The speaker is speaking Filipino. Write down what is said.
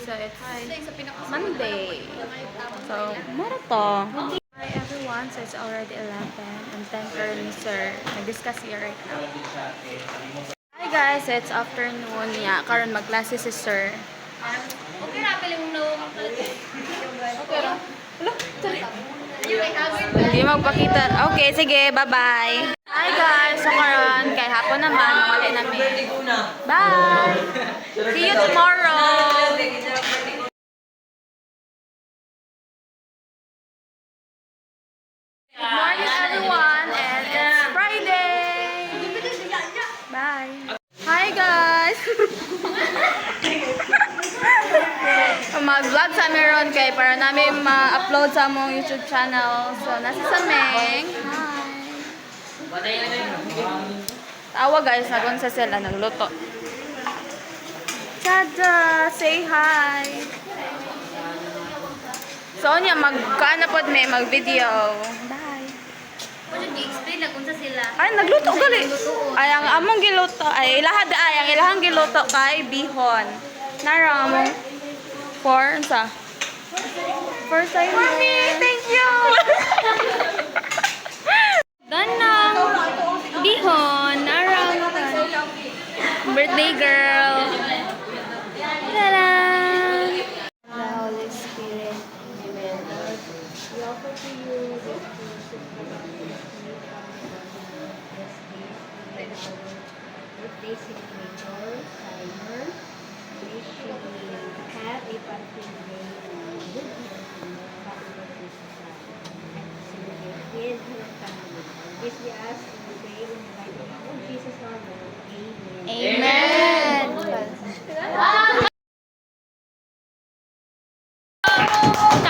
So it's Monday. So, mara to. Hi everyone. So it's already 11 and 10 currently, sir. Nag-discuss here right now. Hi guys, it's afternoon niya. Karon magklase si sir. Okay ra pala yung Okay ra. Hindi magpakita. Okay, sige. Bye-bye. Hi guys. So karon kay hapon naman mawali namin. Bye. See you tomorrow. Good morning everyone and it's Friday. Bye. Hi guys. Mag-vlog sa meron kay para namin ma-upload sa among YouTube channel. So nasa sa Meng. Hi. Tawa guys, nagunsa sila nagluto. Tada, say hi. So niya magkaana pod may mag-video. Bye. Ano di-explain na kung sa sila. Ay, nagluto gali. Ay, ang among giluto. Ay, ilahad ay, ang ilahang giluto kay bihon. Nara among sa first time. Mommy, thank you. Danang bihon. Nara birthday girl. Tada! The Holy Spirit. Amen. We offer to you this birthday celebrator, timer, wish you have a perfect day and good health and happy birthday to God. And celebrate with your family. This we ask and we pray in the mighty name of Jesus our Lord. Amen. Amen.